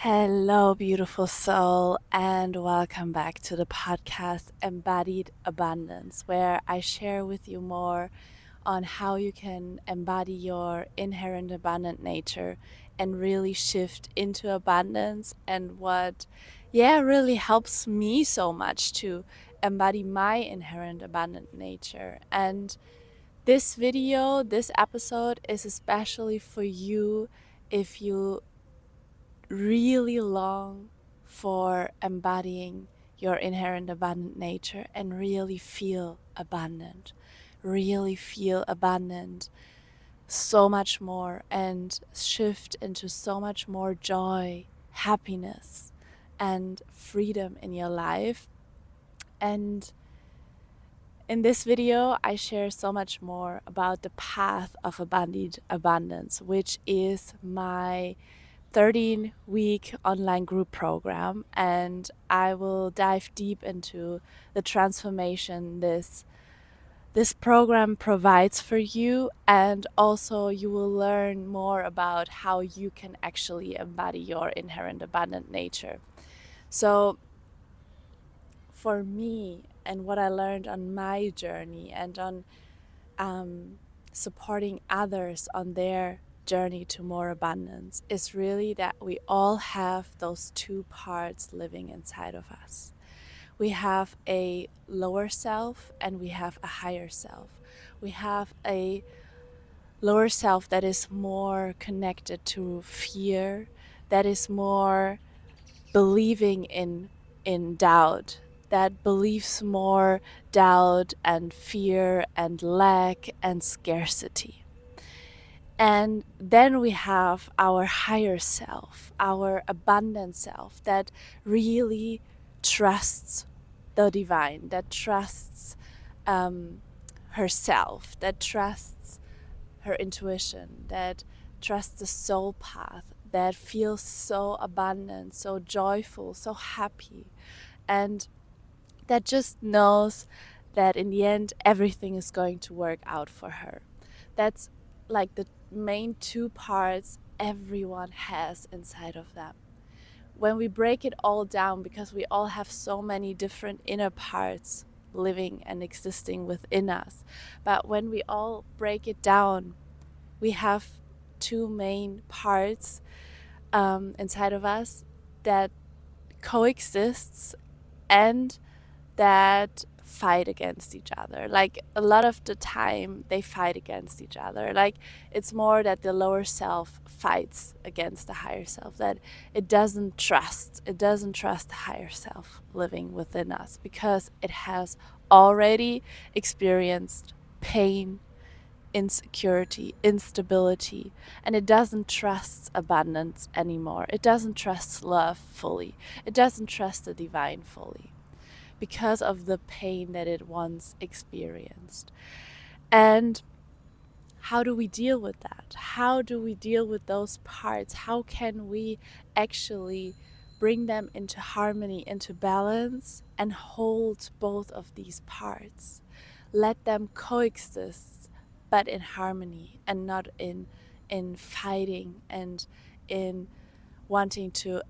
Hello, beautiful soul, and welcome back to the podcast Embodied Abundance, where I share with you more on how you can embody your inherent abundant nature and really shift into abundance, and really helps me so much to embody my inherent abundant nature. And this episode is especially for you if you really long for embodying your inherent abundant nature and really feel abundant so much more and shift into so much more joy, happiness, and freedom in your life. And in this video, I share so much more about the path of embodied abundance, which is my 13-week online group program, and I will dive deep into the transformation this program provides for you, and also you will learn more about how you can actually embody your inherent abundant nature. So for me, and what I learned on my journey and on supporting others on their journey to more abundance, is really that we all have those two parts living inside of us. We have a lower self and we have a higher self. We have a lower self that is more connected to fear, that is more believing in doubt, that believes more doubt and fear and lack and scarcity. And then we have our higher self, our abundant self, that really trusts the divine, that trusts herself, that trusts her intuition, that trusts the soul path, that feels so abundant, so joyful, so happy, and that just knows that in the end everything is going to work out for her. That's like the main two parts everyone has inside of them. When we break it all down, because we all have so many different inner parts living and existing within us, but when we all break it down, we have two main parts inside of us that coexists and that fight against each other. Like a lot of the time they fight against each other. Like it's more that the lower self fights against the higher self, that it doesn't trust the higher self living within us, because it has already experienced pain, insecurity, instability, and it doesn't trust abundance anymore. It doesn't trust love fully. It doesn't trust the divine fully, because of the pain that it once experienced. And how do we deal with that? How do we deal with those parts? How can we actually bring them into harmony, into balance, and hold both of these parts? Let them coexist, but in harmony, and not in fighting and in wanting to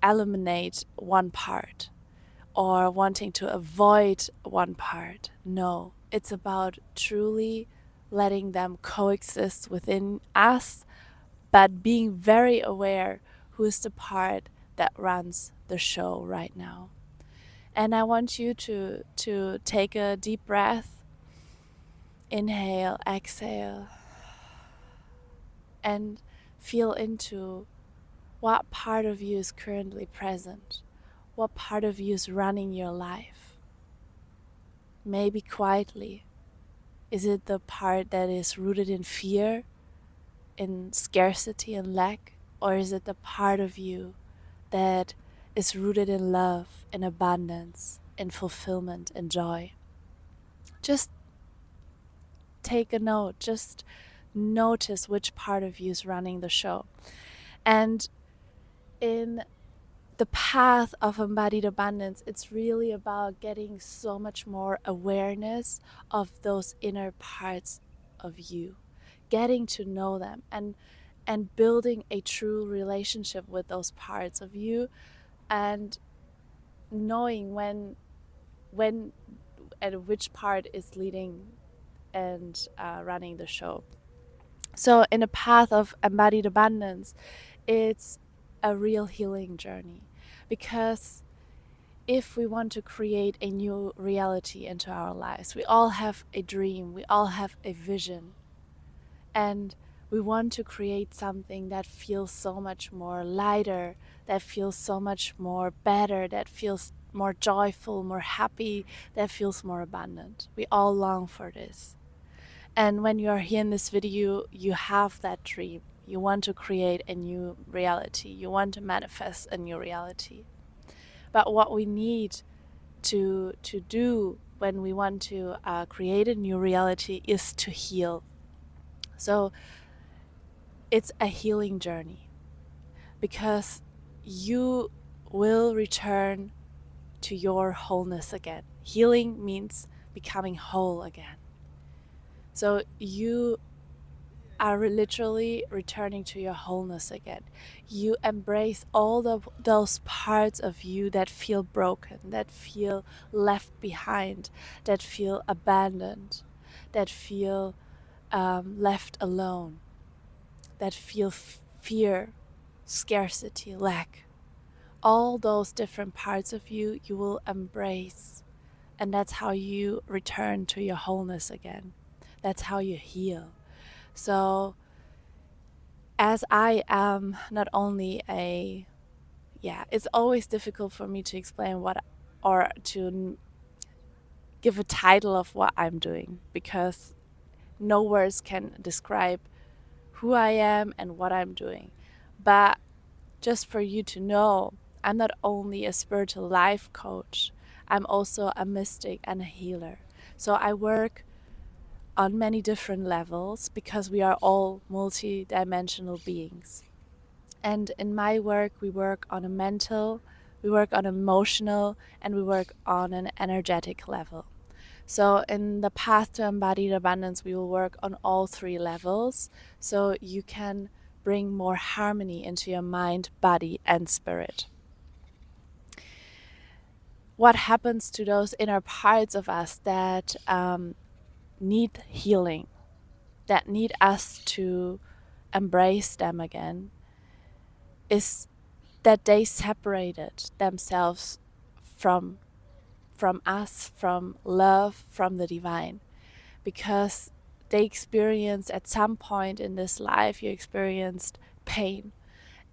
eliminate one part or wanting to avoid one part. No, it's about truly letting them coexist within us, but being very aware who is the part that runs the show right now. And I want you to take a deep breath, inhale, exhale, and feel into what part of you is currently present, what part of you is running your life. Maybe quietly. Is it the part that is rooted in fear, in scarcity and lack? Or is it the part of you that is rooted in love, in abundance, in fulfillment and joy? Just take a note. Just notice which part of you is running the show. And in the path of embodied abundance, it's really about getting so much more awareness of those inner parts of you, getting to know them, and and building a true relationship with those parts of you, and knowing when and which part is leading and running the show. So in a path of embodied abundance, it's a real healing journey, because if we want to create a new reality into our lives, we all have a dream, we all have a vision, and we want to create something that feels so much more lighter, that feels so much more better, that feels more joyful, more happy, that feels more abundant. We all long for this. And when you are here in this video, you have that dream. You want to create a new reality. You want to manifest a new reality. But what we need to do when we want to create a new reality is to heal. So it's a healing journey, because you will return to your wholeness again. Healing means becoming whole again. So you are literally returning to your wholeness again. You embrace all those parts of you that feel broken, that feel left behind, that feel abandoned, that feel left alone, that feel fear, scarcity, lack. All those different parts of you, you will embrace. And that's how you return to your wholeness again. That's how you heal. So as I am not only it's always difficult for me to explain what, or to give a title of what I'm doing, because no words can describe who I am and what I'm doing. But just for you to know, I'm not only a spiritual life coach, I'm also a mystic and a healer. So I work on many different levels, because we are all multi-dimensional beings. And in my work, we work on a mental, we work on emotional, and we work on an energetic level. So in the path to embodied abundance, we will work on all three levels, so you can bring more harmony into your mind, body, and spirit. What happens to those inner parts of us that need healing, that need us to embrace them again, is that they separated themselves from us, from love, from the divine, because they experienced at some point in this life, you experienced pain,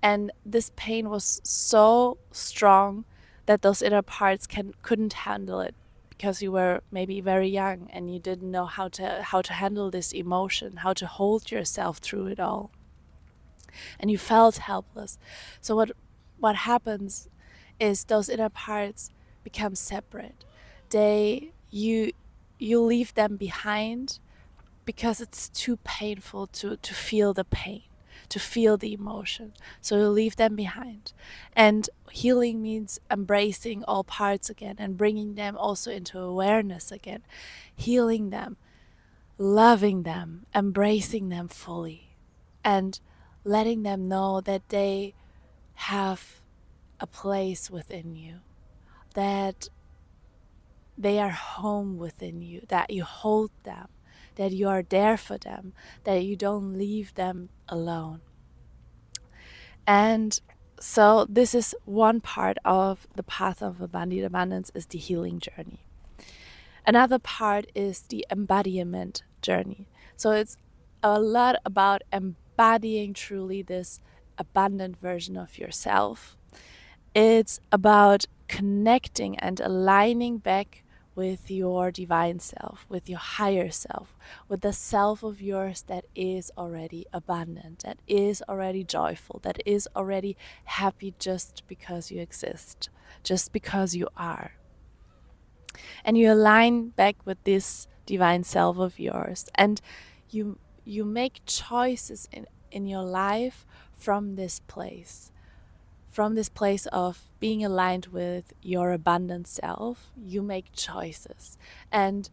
and this pain was so strong that those inner parts couldn't handle it, because you were maybe very young and you didn't know how to handle this emotion, how to hold yourself through it all, and you felt helpless. So what happens is those inner parts become separate. You leave them behind, because it's too painful to feel the pain, to feel the emotion. So you leave them behind. And healing means embracing all parts again and bringing them also into awareness again, healing them, loving them, embracing them fully, and letting them know that they have a place within you, that they are home within you, that you hold them, that you are there for them, that you don't leave them alone. And so this is one part of the path of embodied abundance, is the healing journey. Another part is the embodiment journey. So it's a lot about embodying truly this abundant version of yourself. It's about connecting and aligning back with your divine self, with your higher self, with the self of yours that is already abundant, that is already joyful, that is already happy just because you exist, just because you are. And you align back with this divine self of yours, and you make choices in your life from this place. From this place of being aligned with your abundant self, you make choices, and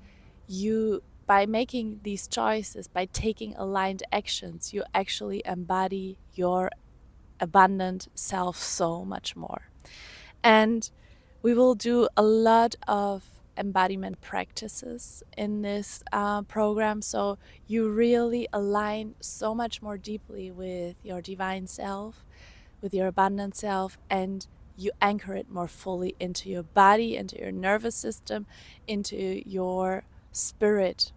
you by making these choices, by taking aligned actions, you actually embody your abundant self so much more. And we will do a lot of embodiment practices in this program. So you really align so much more deeply with your divine self, with your abundant self, and you anchor it more fully into your body, into your nervous system, into your spirit,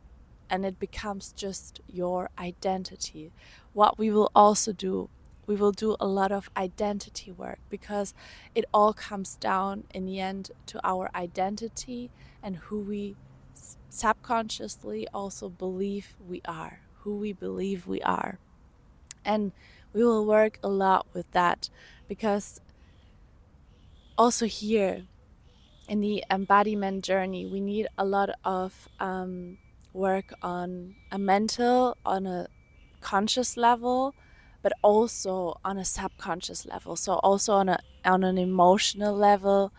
and it becomes just your identity. What we will also do, we will do a lot of identity work, because it all comes down in the end to our identity and who we subconsciously also believe we are, who we believe we are. And we will work a lot with that, because also here in the embodiment journey, we need a lot of work on a mental, on a conscious level, but also on a subconscious level. So also on an emotional level,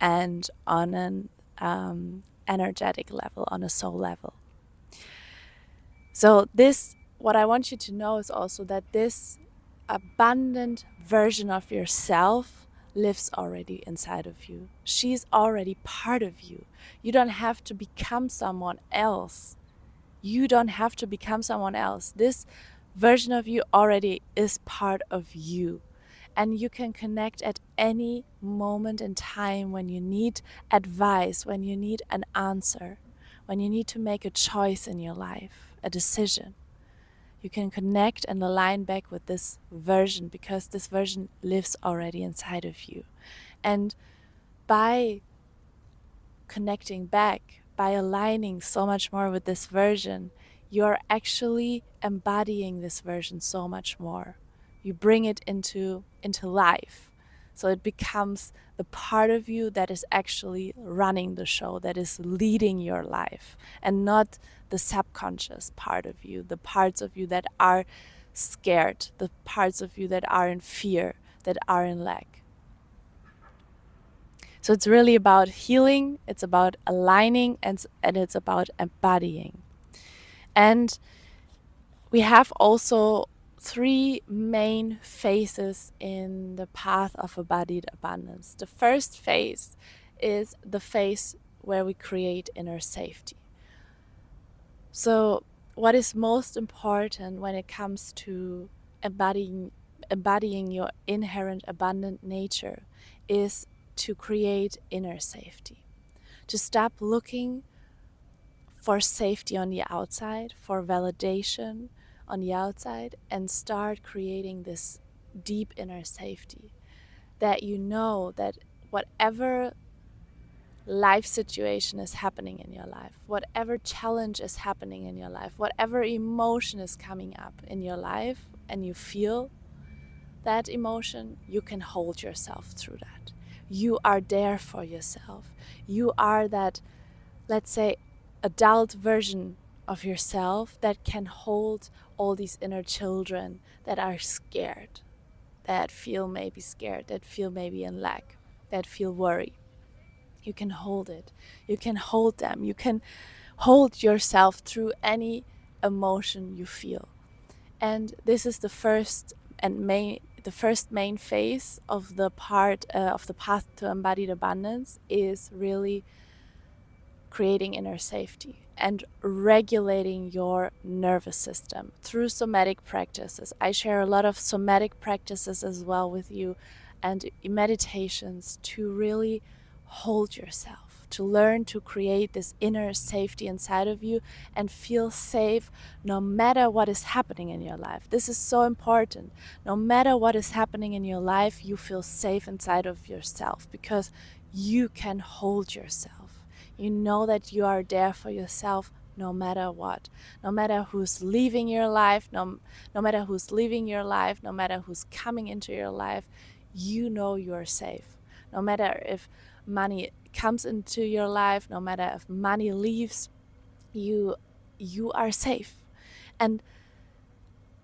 and on an energetic level, on a soul level. So this, what I want you to know is also that this abundant version of yourself lives already inside of you. She's already part of you. You don't have to become someone else. You don't have to become someone else. This version of you already is part of you. And you can connect at any moment in time when you need advice, when you need an answer, when you need to make a choice in your life, a decision. You can connect and align back with this version, because this version lives already inside of you. And by connecting back, by aligning so much more with this version, you're actually embodying this version so much more. You bring it into life. So it becomes the part of you that is actually running the show, that is leading your life, and not the subconscious part of you, the parts of you that are scared, the parts of you that are in fear, that are in lack. So it's really about healing, it's about aligning, and it's about embodying. And we have also 3 main phases in the path of embodied abundance. The first phase is the phase where we create inner safety. So what is most important when it comes to embodying your inherent abundant nature is to create inner safety, to stop looking for safety on the outside, for validation on the outside, and start creating this deep inner safety, that you know that whatever life situation is happening in your life, whatever challenge is happening in your life, whatever emotion is coming up in your life, and you feel that emotion, you can hold yourself through that. You are there for yourself. You are that, let's say, adult version of yourself that can hold all these inner children that are scared, that feel maybe scared, that feel maybe in lack, that feel worry. You can hold it. You can hold them. You can hold yourself through any emotion you feel. And this is the first main phase of the path to embodied abundance, is really creating inner safety and regulating your nervous system through somatic practices. I share a lot of somatic practices as well with you, and meditations to really hold yourself, to learn to create this inner safety inside of you and feel safe no matter what is happening in your life. This is so important. No matter what is happening in your life, you feel safe inside of yourself, because you can hold yourself. You know that you are there for yourself no matter what. No matter who's leaving your life, no matter who's leaving your life, no matter who's coming into your life, you know you're safe. No matter if money comes into your life, no matter if money leaves, you are safe. And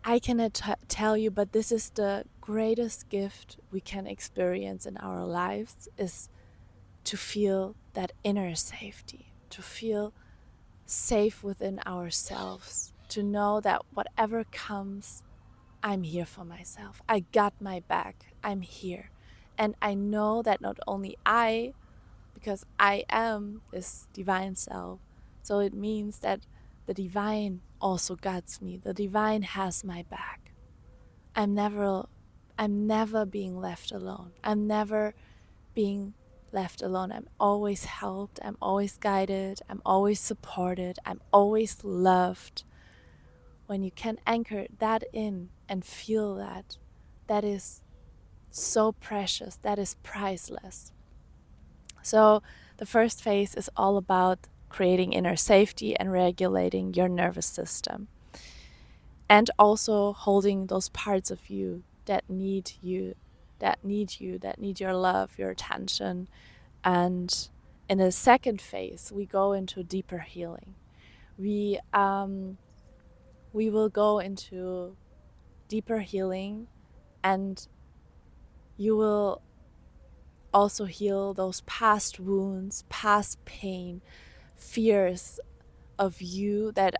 I cannot tell you, but this is the greatest gift we can experience in our lives, is to feel that inner safety, to feel safe within ourselves to know that whatever comes, I'm here for myself. I got my back. I'm here. And I know that not only I, because I am this divine self, so it means that the divine also guides me. The divine has my back. I'm never being left alone. I'm never being left alone. I'm always helped. I'm always guided. I'm always supported. I'm always loved. When you can anchor that in and feel that, that is so precious. That is priceless. So the first phase is all about creating inner safety and regulating your nervous system, and also holding those parts of you that need you, that need your love, your attention. And in the second phase, we go into deeper healing. We will go into deeper healing, and you will also heal those past wounds, past pain, fears of you that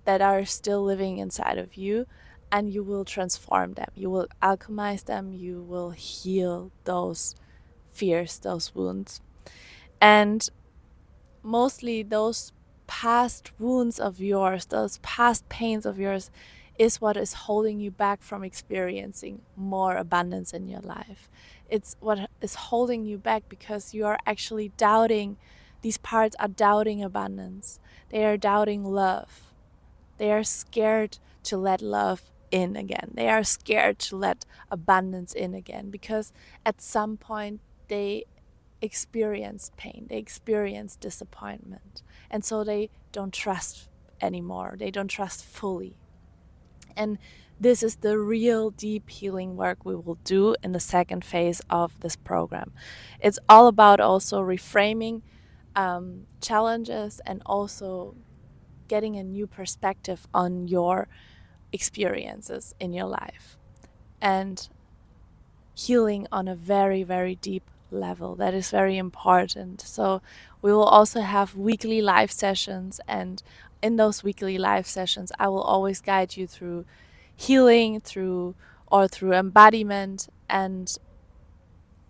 are still living inside of you, and you will transform them. You will alchemize them. You will heal those fears, those wounds. And mostly those past wounds of yours, those past pains of yours, is what is holding you back from experiencing more abundance in your life. It's what is holding you back because you are actually doubting. These parts are doubting abundance. They are doubting love. They are scared to let love in again. They are scared to let abundance in again because at some point they experienced pain, they experienced disappointment, and so they don't trust anymore. They don't trust fully. And this is the real deep healing work we will do in the second phase of this program. It's all about also reframing challenges and also getting a new perspective on your experiences in your life and healing on a very, very deep level. That is very important. So we will also have weekly live sessions, and in those weekly live sessions, I will always guide you through healing, through embodiment. And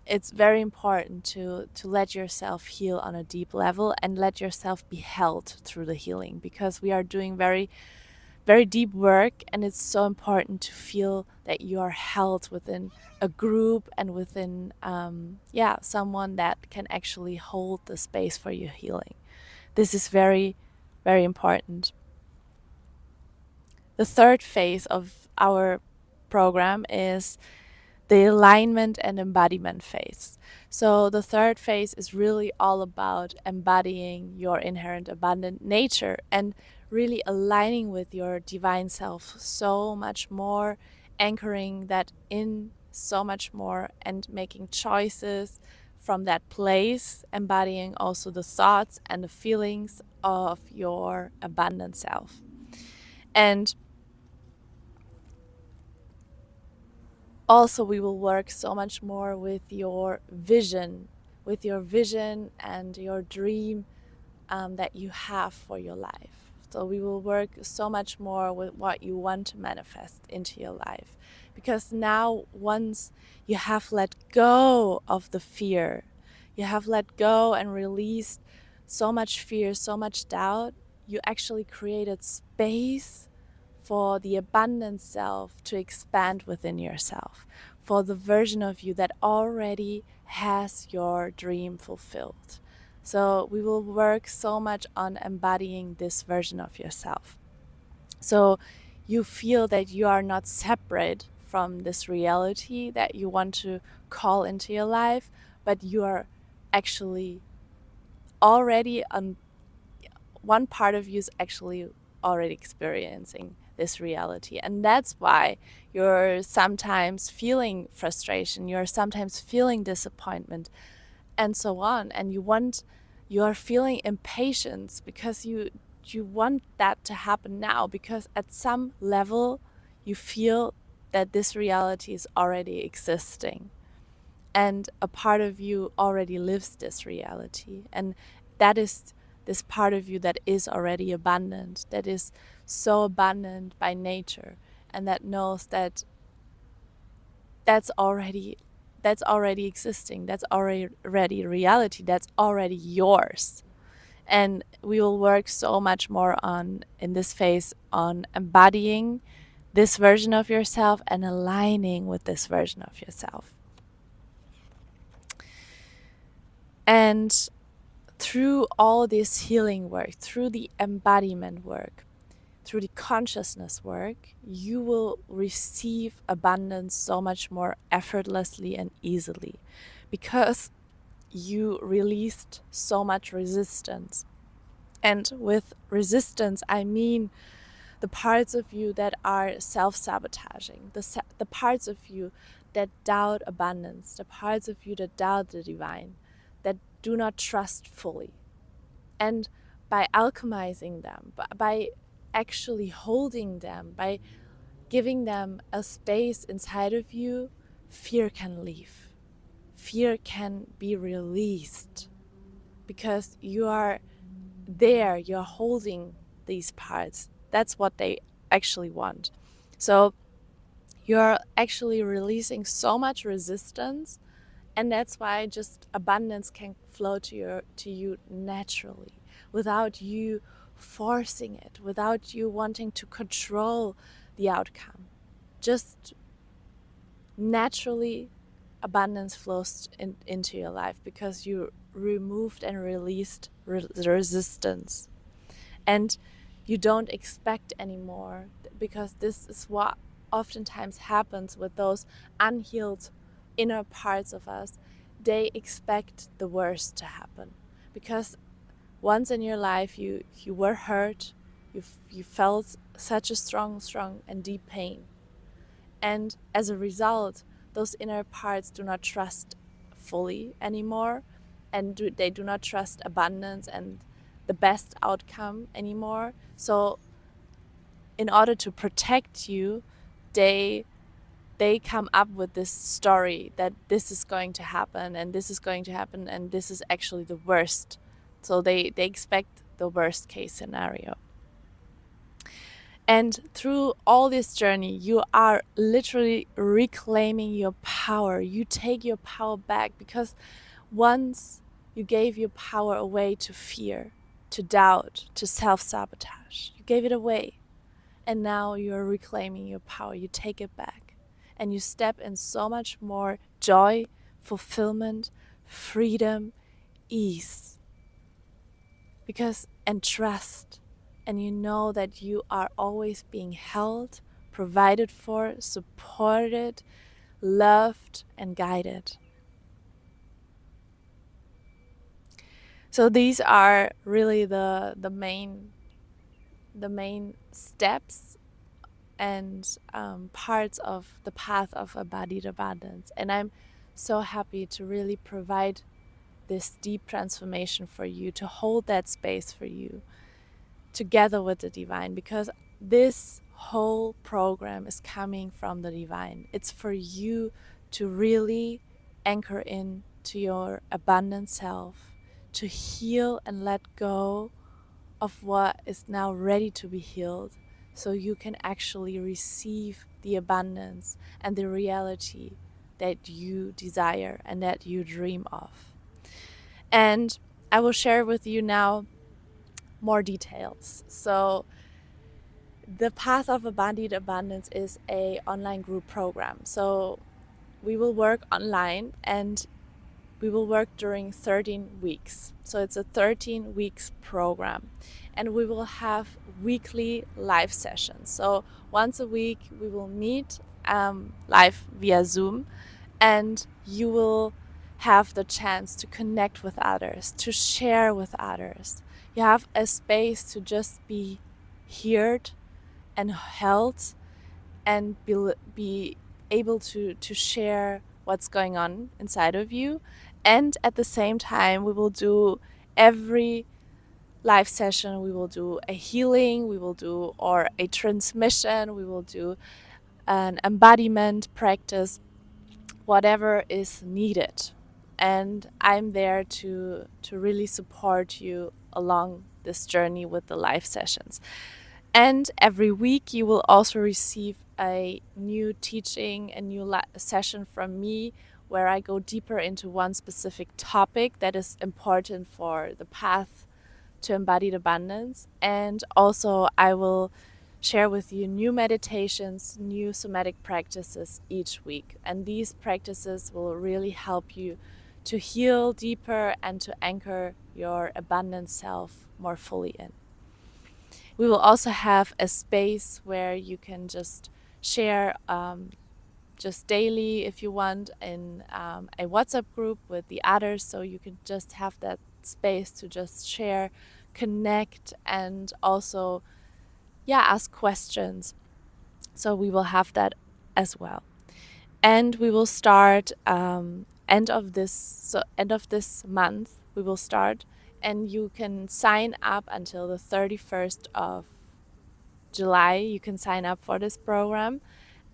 it's very important to let yourself heal on a deep level and let yourself be held through the healing, because we are doing very, very deep work, and it's so important to feel that you are held within a group and within someone that can actually hold the space for your healing. This is very, very important. The third phase of our program is the alignment and embodiment phase. So the third phase is really all about embodying your inherent abundant nature and really aligning with your divine self so much more, anchoring that in so much more, and making choices from that place, embodying also the thoughts and the feelings of your abundant self. And also, we will work so much more with your vision, and your dream that you have for your life. So we will work so much more with what you want to manifest into your life. Because now, once you have let go of the fear, you have let go and released so much fear, so much doubt, you actually created space for the abundant self to expand within yourself, for the version of you that already has your dream fulfilled. So we will work so much on embodying this version of yourself. So you feel that you are not separate from this reality that you want to call into your life, but you are actually already on one part of you is actually already experiencing this reality. And that's why you're sometimes feeling frustration, you're sometimes feeling disappointment, and so on. And you're feeling impatience because you want that to happen now, because at some level you feel that this reality is already existing and a part of you already lives this reality. And that is this part of you that is already abundant, that is so abundant by nature, and that knows that that's already existing, that's already reality, that's already yours. And we will work so much more on, in this phase, on embodying this version of yourself and aligning with this version of yourself. And through all this healing work, through the embodiment work, through the consciousness work, you will receive abundance so much more effortlessly and easily, because you released so much resistance. And with resistance, I mean the parts of you that are self-sabotaging, the parts of you that doubt abundance, the parts of you that doubt the divine, that do not trust fully. And by alchemizing them, by actually holding them, by giving them a space inside of you, fear can leave. Fear can be released, because you are there, you're holding these parts. That's what they actually want. So you're actually releasing so much resistance, and that's why just abundance can flow to you naturally, without you forcing it, without you wanting to control the outcome. Just naturally, abundance flows into your life, because you removed and released the resistance. And you don't expect anymore, because this is what oftentimes happens with those unhealed inner parts of us. They expect the worst to happen, because once in your life you were hurt, you felt such a strong and deep pain, and as a result, those inner parts do not trust fully anymore, and they do not trust abundance and the best outcome anymore. So in order to protect you, they come up with this story that this is going to happen, and this is going to happen, and this is actually the worst. So they expect the worst case scenario. And through all this journey, you are literally reclaiming your power. You take your power back, because once you gave your power away to fear, to doubt, to self-sabotage, you gave it away. And now you're reclaiming your power. You take it back, and you step in so much more joy, fulfillment, freedom, ease, and trust. And you know that you are always being held, provided for, supported, loved, and guided. So these are really the main steps and parts of the path of embodied abundance. And I'm so happy to really provide this deep transformation for you, to hold that space for you together with the divine, because this whole program is coming from the divine. It's for you to really anchor in to your abundant self, to heal and let go of what is now ready to be healed, so you can actually receive the abundance and the reality that you desire and that you dream of. And I will share with you now more details. So the Path of Embodied Abundance is an online group program. So we will work online, and we will work during 13 weeks. So it's a 13 weeks program, and we will have weekly live sessions. So once a week we will meet live via Zoom, and you will have the chance to connect with others, to share with others. You have a space to just be heard and held, and be able to share what's going on inside of you. And at the same time, we will do every live session, we will do a healing, we will do or a transmission, we will do an embodiment practice, whatever is needed. And I'm there to really support you along this journey with the live sessions. And every week you will also receive a new teaching, a new session from me, where I go deeper into one specific topic that is important for the path to embodied abundance. And also I will share with you new meditations, new somatic practices each week. And these practices will really help you to heal deeper and to anchor your abundant self more fully in. We will also have a space where you can just share just daily if you want in a WhatsApp group with the others, so you can just have that space to just share, connect, and also ask questions. So we will have that as well. And we will start end of this month we will start, and you can sign up until the 31st of July. You can sign up for this program.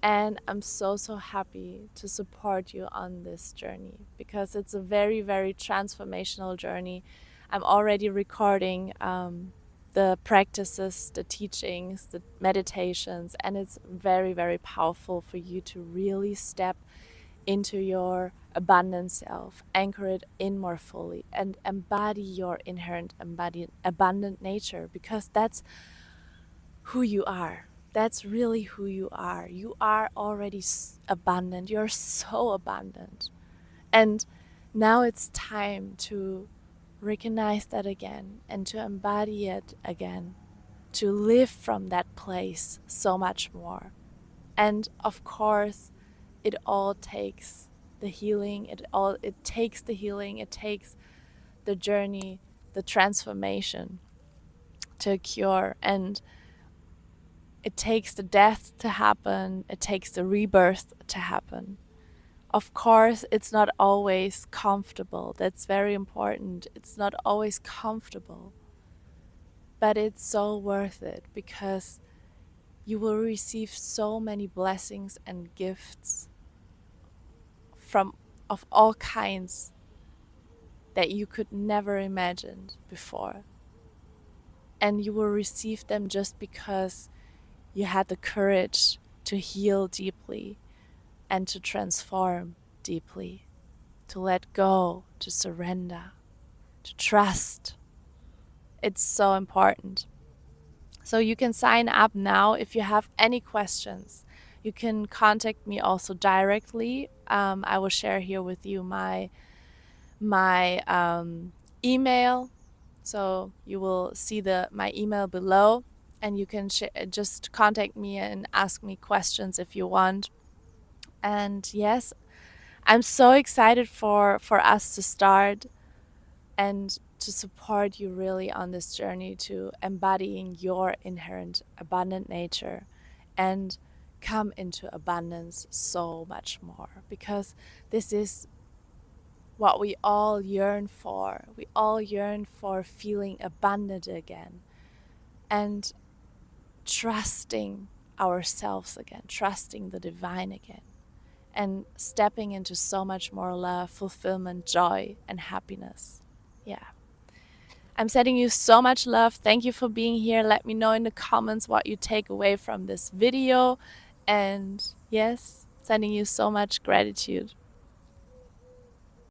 And I'm so happy to support you on this journey, because it's a very, very transformational journey. I'm already recording the practices, the teachings, the meditations, and it's very, very powerful for you to really step into your abundant self, anchor it in more fully, and embody your inherent abundant nature, because that's who you are. That's really who you are. You are already abundant. You're so abundant. And now it's time to recognize that again and to embody it again, to live from that place so much more. And of course, it all takes the healing. It takes the healing. It takes the journey, the transformation to cure. And it takes the death to happen. It takes the rebirth to happen. Of course, it's not always comfortable. That's very important. It's not always comfortable. But it's so worth it, because you will receive so many blessings and gifts of all kinds that you could never imagine before. And you will receive them just because you had the courage to heal deeply and to transform deeply, to let go, to surrender, to trust. It's so important. So you can sign up now. If you have any questions, you can contact me also directly. I will share here with you my email. So you will see my email below, and you can just contact me and ask me questions if you want. And yes, I'm so excited for us to start and to support you really on this journey to embodying your inherent abundant nature and come into abundance so much more, because this is what we all yearn for. We all yearn for feeling abundant again and trusting ourselves again, trusting the divine again, and stepping into so much more love, fulfillment, joy, and happiness. Yeah. I'm sending you so much love. Thank you for being here. Let me know in the comments what you take away from this video. And yes, sending you so much gratitude.